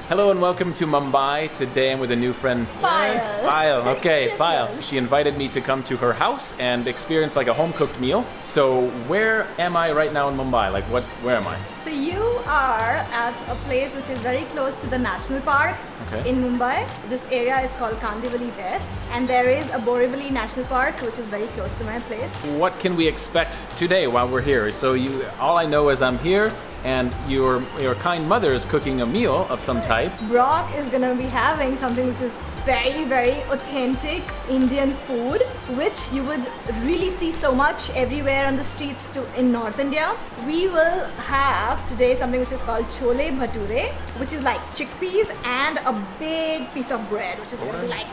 Hello and welcome to Mumbai. Today I'm with a new friend. Payal. Payal, okay, Yes, Payal. yes. She invited me to come to her house and experience like a home-cooked meal. So where am I right now in Mumbai? Like where am I? So you are at a place which is very close to the national park Okay. in Mumbai. This area is called Kandivali West, and there is a Borivali National Park which is very close to my place. What can we expect today while we're here? So all I know is I'm here and your kind mother is cooking a meal of some type. Brock is gonna be having something which is very, very authentic Indian food, which you would really see so much everywhere on the streets in North India. We will have today something which is called Chole Bhature, which is like chickpeas and a big piece of bread, which is gonna be like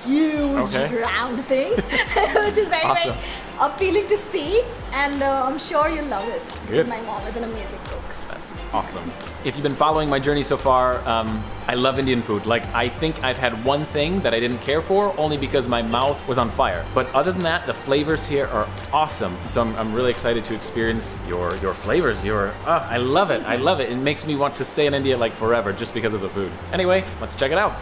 huge round thing, which is very, Awesome. very appealing to see, and I'm sure you'll love it. Good. My mom is an amazing cook. That's awesome. If you've been following my journey so far, I love Indian food. Like, I think I've had one thing that I didn't care for, only because my mouth was on fire. But other than that, the flavors here are awesome. So I'm really excited to experience your flavors. I love it. I love it. It makes me want to stay in India like forever just because of the food. Anyway, let's check it out.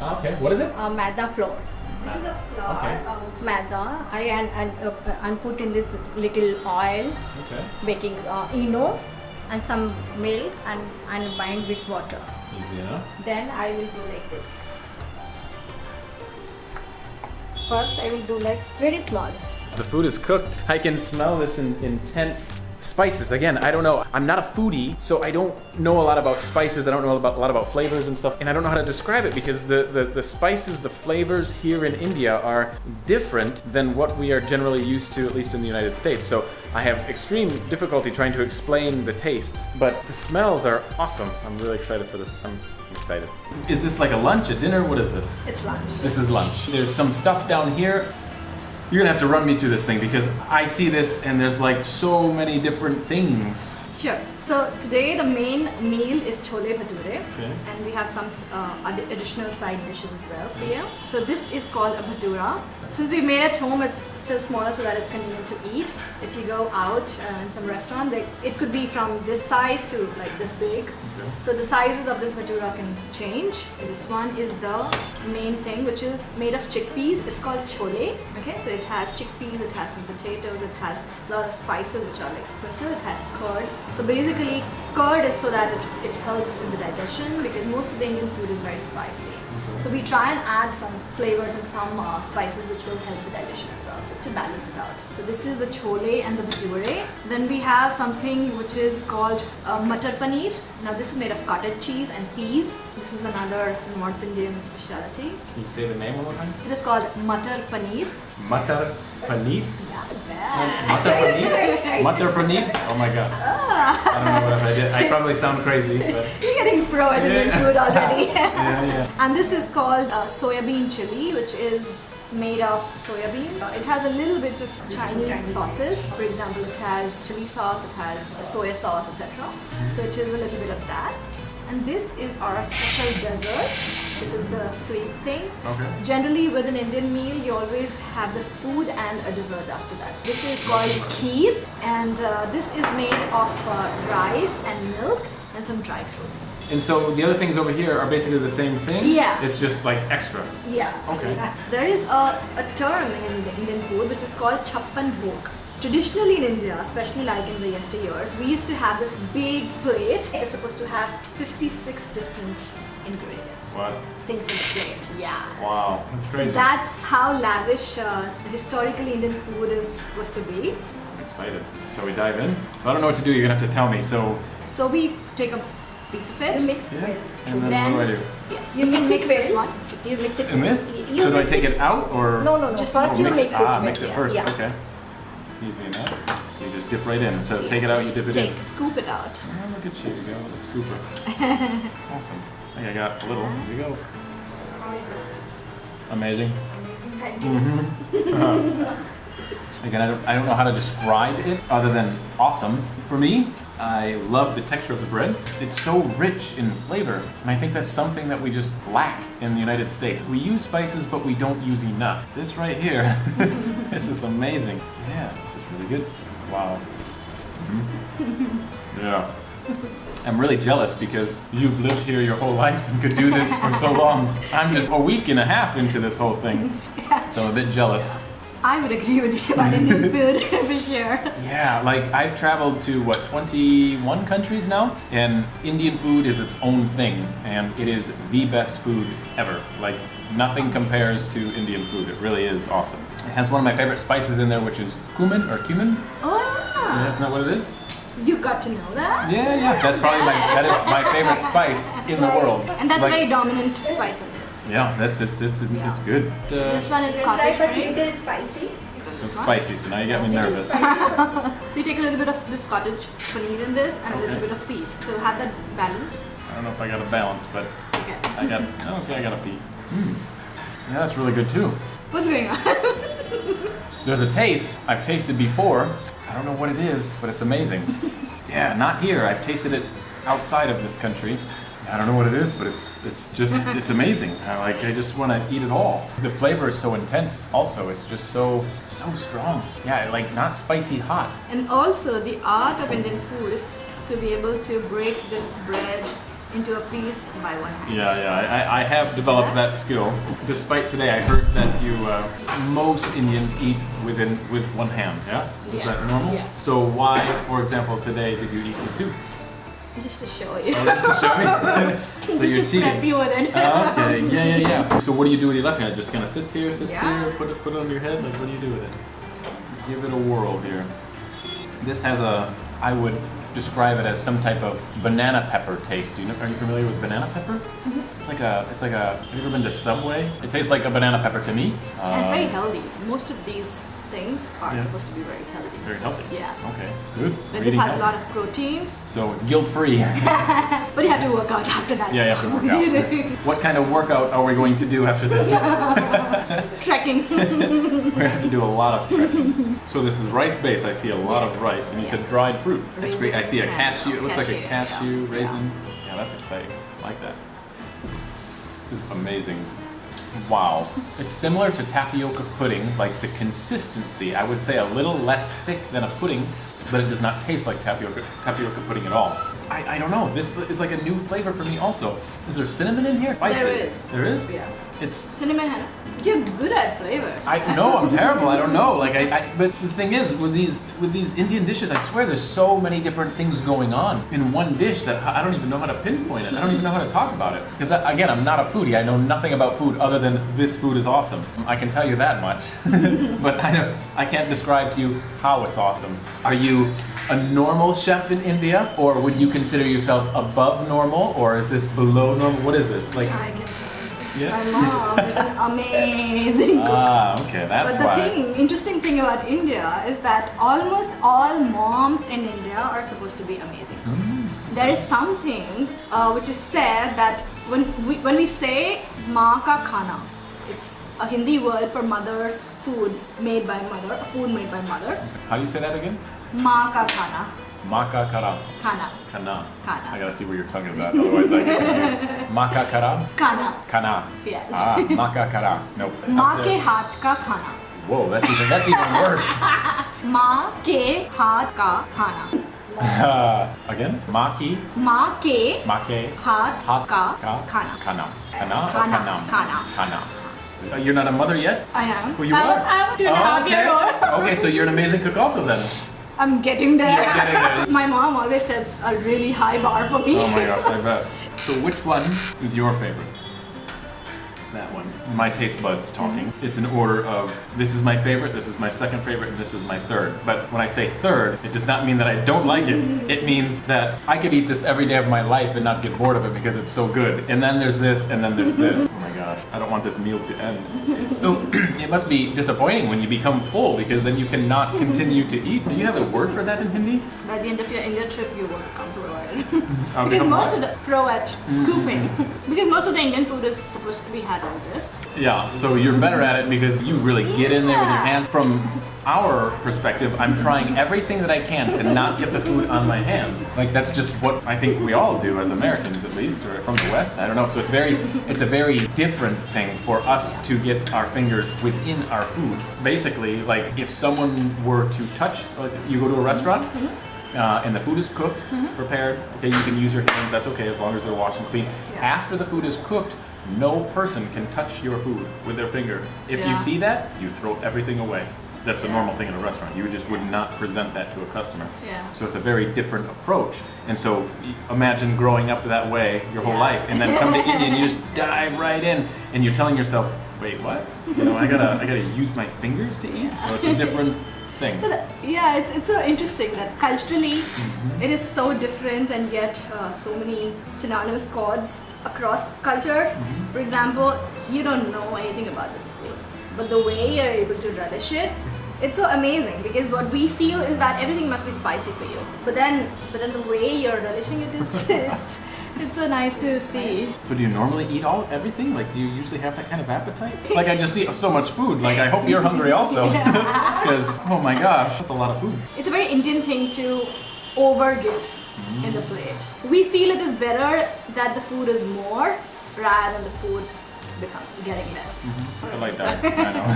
Okay, what is it? Maida flour. This is a flour, Okay. maida. I'm put in this little oil, Okay. baking eno, and some milk and bind with water. Easy enough. Then I will do like this. First I will do like very small. The food is cooked. I can smell this intense spices. Again, I don't know. I'm not a foodie, so I don't know a lot about spices. I don't know a lot about flavors and stuff. And I don't know how to describe it because the spices, the flavors here in India are different than what we are generally used to, at least in the United States. So I have extreme difficulty trying to explain the tastes, but the smells are awesome. I'm really excited for this. I'm excited. Is this like a lunch, a dinner? What is this? It's lunch. This is lunch. There's some stuff down here. You're gonna have to run me through this thing because I see this and there's like so many different things. Sure. So today the main meal is Chole Bhature, Okay. and we have some additional side dishes as well for you. So this is called a bhatura. Since we made at home, it's still smaller so that it's convenient to eat. If you go out in some restaurant, it could be from this size to like this big. So the sizes of this bhatura can change. This one is the main thing, which is made of chickpeas. It's called chole. Okay, so it has chickpeas, it has some potatoes, it has a lot of spices which are like sprinkled. It has curd. So basically, curd is so that it helps in the digestion because most of the Indian food is very spicy. So we try and add some flavors and some spices which will help the digestion as well, so to balance it out. So this is the chole and the bhature. Then we have something which is called matar paneer. Now this is made of cottage cheese and peas. This is another North Indian specialty. Can you say the name one more time? It is called matar paneer. Matar paneer? Yeah, Matar paneer? Matar paneer? Oh my god. I don't know what I did. I probably sound crazy, but You're getting pro at Indian food already. yeah. And this is called soya bean chili, which is made of soya bean. It has a little bit of Chinese sauces. For example, it has chili sauce, it has soya sauce, etc. So it is a little bit of that. And this is our special dessert. This is the sweet thing. Okay. Generally, with an Indian meal, you always have the food and a dessert after that. This is called kheer, and this is made of rice and milk and some dry fruits. And so the other things over here are basically the same thing? Yeah. It's just like extra. Yeah. Okay. So there is a term in the Indian food which is called chappan bhog. Traditionally in India, especially like in the yesteryears, we used to have this big plate. It is supposed to have 56 different ingredients. What? Things in the plate. Yeah. Wow, that's crazy. That's how lavish historically Indian food was to be. I'm excited. Shall we dive in? So I don't know what to do. You're gonna have to tell me. So we take a piece of it. You mix Yeah. it. And then what do I do? Yeah. You mix it this well. one. You mix it. In this? You So do I mix take it out or? No. Just First you mix mix it? it. Ah, mix it first. Yeah. Okay. Easy enough. So you just dip right in. So take it out, you dip it in. Scoop it out. Oh, look at you, you got a little scooper. Awesome. I think I got a little. Here we go. Amazing. Again, I don't know how to describe it other than awesome. For me, I love the texture of the bread. It's so rich in flavor, and I think that's something that we just lack in the United States. We use spices, but we don't use enough. This right here, this is amazing. Yeah, this is really good. Wow. Yeah. I'm really jealous because you've lived here your whole life and could do this for so long. I'm just a week and a half into this whole thing, so I'm a bit jealous. I would agree with you about Indian food for sure. Yeah, like I've traveled to 21 countries now, and Indian food is its own thing, and it is the best food ever. Like nothing compares to Indian food. It really is awesome. It has one of my favorite spices in there, which is cumin or cumin. Oh Yeah, that's not what it is. you got to know that? Yeah. That's probably that is my favorite spice in the world. And that's Like, very dominant spice in this. Yeah, it's good. This one is Try, cottage but cream. it is spicy. It's spicy, so now you got me nervous. So you take a little bit of this cottage paneer in this and a little Okay. bit of peas. So have that balance. I don't know if I got a balance, but Okay. I got a pea. Yeah, that's really good too. What's going on? There's a taste I've tasted before. I don't know what it is, but it's amazing. Yeah, not here. I've tasted it outside of this country. I don't know what it is, but it's just it's amazing. I just want to eat it all. The flavor is so intense. Also, it's just so strong. Yeah, like not spicy hot. And also the art of Indian food is to be able to break this bread into a piece by one hand. Yeah. I have developed that skill. Despite today, I heard that you most Indians eat with one hand. Yeah, is Yeah. that normal? Yeah. So why, for example, today did you eat with two? Just to show you. Oh, that's to show me. So Just you're to prep cheating. you with it. Okay, yeah. So what do you do with your left hand? It just kind of sits here, Yeah. put it on your head? Like, what do you do with it? Give it a whirl here. This has I would describe it as some type of banana pepper taste. Are you familiar with banana pepper? Mm-hmm. It's like have you ever been to Subway? It tastes like a banana pepper to me. And it's very healthy. Most of these things are Yeah. supposed to be very healthy. Very healthy. Yeah. Okay, good. But this Reading has a healthy. lot of proteins, So guilt-free. but you have to work out after that. Yeah, you have to work out. What kind of workout are we going to do after this? Trekking. We have to do a lot of trekking. So this is rice-based. I see a lot of rice, and you said dried fruit. That's great. I see a Raisin, cashew. It looks like a cashew, cashew yeah. raisin. Yeah, that's exciting. I like that. This is amazing. Wow. It's similar to tapioca pudding, like the consistency. I would say a little less thick than a pudding, but it does not taste like tapioca pudding at all. I don't know. This is like a new flavor for me also. Is there cinnamon in here? Spices. There is. There is? Yeah. It's Cinnamon, Hannah. You're good at flavors. I know I'm terrible. I don't know. But the thing is, with these Indian dishes, I swear there's so many different things going on in one dish that I don't even know how to pinpoint it. I don't even know how to talk about it because again, I'm not a foodie. I know nothing about food other than this food is awesome. I can tell you that much, but I can't describe to you how it's awesome. Are you a normal chef in India, or would you consider yourself above normal, or is this below normal? What is this like? I can tell. Yeah. My mom is an amazing cook. Okay, that's But why. the interesting thing about India is that almost all moms in India are supposed to be amazing cooks. There is something which is said that when we say "maa ka khana," it's a Hindi word for mother's food made by mother, food made by mother. How do you say that again? "Maa ka khana," Maka kara. khana, Kana. Kana. I gotta see where your tongue is at, otherwise I get confused. Maka kara? khana. Kana. Yes. Maka kara. Nope. माँ के हाथ का खाना. Whoa, that's even worse. माँ के हाथ का खाना. Again? Maki. माँ के Make. हाथ Hot. का Ka. खाना. Kana. Kana or Khana. kanam? Khana. Kana. You're not a mother yet? I am. Who you are? I'm 2.5-year-old. Okay, so you're an amazing cook also then. I'm getting there. You're getting there. My mom always sets a really high bar for me. Oh my gosh, I bet. So which one is your favorite? That one. My taste buds talking. It's in order of this is my favorite, this is my second favorite, and this is my third. But when I say third, it does not mean that I don't like it. It means that I could eat this every day of my life and not get bored of it because it's so good. And then there's this, and then there's this. Oh my gosh, I don't want this meal to end. So it must be disappointing when you become full because then you cannot continue to eat. Do you have a word for that in Hindi? By the end of your India trip, you will become pro at it. I'll Because become most what? of the pro at scooping. Because most of the Indian food is supposed to be had like this. Yeah, so you're better at it because you really get in there with your Yeah. hands. From our perspective, I'm trying everything that I can to not get the food on my hands. Like that's just what I think we all do as Americans, at least, or from the West. I don't know. So it's a very different thing for us to get our fingers within our food. Basically, like if someone were to touch, like you go to a restaurant. and the food is cooked, prepared. Okay, you can use your hands. That's okay as long as they're washed and clean. Yeah. After the food is cooked, no person can touch your food with their finger. If you Yeah. see that, you throw everything away. That's a normal thing in a restaurant. You just would not present that to a customer. Yeah. So it's a very different approach. And so imagine growing up that way your whole Yeah. life, and then come to India and you just dive right in, and you're telling yourself, "Wait, what? You know, I gotta use my fingers to eat." So it's a different thing. Yeah, it's so interesting that culturally it is so different, and yet so many synonymous chords across cultures. For example, you don't know anything about this food, but the way you're able to relish it, it's so amazing, because what we feel is that everything must be spicy for you. But then the way you're relishing it is it's so nice to see. So do you normally eat everything? Like, do you usually have that kind of appetite? Like, I just see so much food. Like, I hope you're hungry also. Because, oh my gosh, that's a lot of food. It's a very Indian thing to overgive in the plate. We feel it is better that the food is more rather than the food getting less. I like that. I know.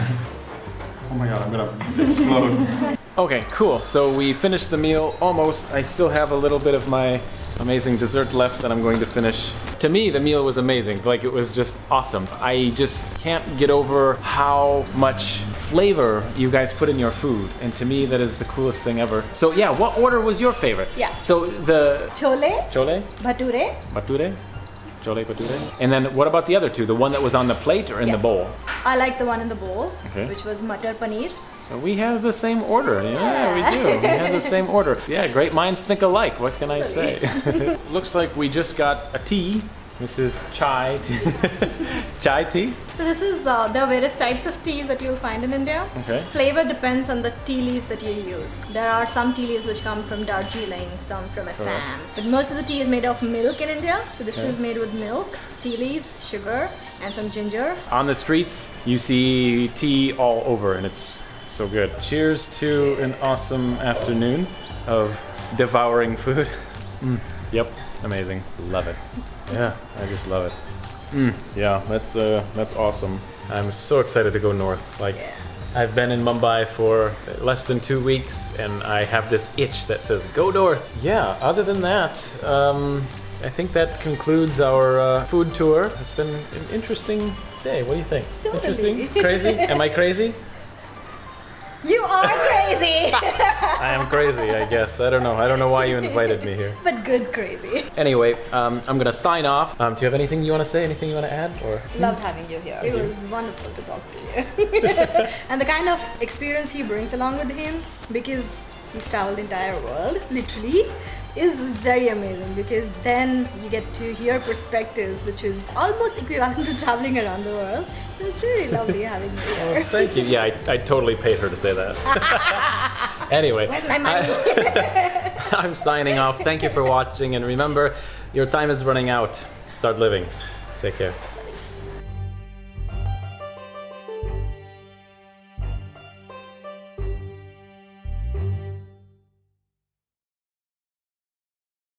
Oh my god, I'm gonna explode. Okay, cool. So we finished the meal almost. I still have a little bit of my amazing dessert left that I'm going to finish. To me, the meal was amazing. Like, it was just awesome. I just can't get over how much flavor you guys put in your food. And to me, that is the coolest thing ever. So yeah, what order was your favorite? Yeah. So the Chole Bhature? Bhature. Chole Bhature. And then what about the other two? The one that was on the plate or in the bowl? I like the one in the bowl, Okay. which was Matar Paneer. So we have the same order. Yeah, we do. We have the same order. Yeah, great minds think alike. What can I say? Looks like we just got a tea. This is chai tea. Chai tea. So this is, there are various types of teas that you'll find in India. Okay. Flavor depends on the tea leaves that you use. There are some tea leaves which come from Darjeeling, some from Assam. But most of the tea is made of milk in India. So this is made with milk, tea leaves, sugar, and some ginger. On the streets, you see tea all over, and it's so good. Cheers to an awesome afternoon of devouring food. Yep, amazing. Love it. Yeah, I just love it. Yeah, that's awesome. I'm so excited to go north. Like, I've been in Mumbai for less than 2 weeks, and I have this itch that says, go north. Yeah, other than that, I think that concludes our food tour. It's been an interesting day. What do you think? Totally. Interesting? Crazy? Am I crazy? You are crazy! I am crazy, I guess. I don't know. I don't know why you invited me here. But good crazy. Anyway, I'm gonna sign off. Do you have anything you want to say? Anything you want to add? Or Loved having you here. It was wonderful to talk to you. And the kind of experience he brings along with him, because he's traveled the entire world, literally, is very amazing, because then you get to hear perspectives which is almost equivalent to traveling around the world. It was really lovely having you here. thank you. Yeah, I totally paid her to say that. Anyway, Where's my money? I'm signing off. Thank you for watching, and remember, your time is running out. Start living. Take care.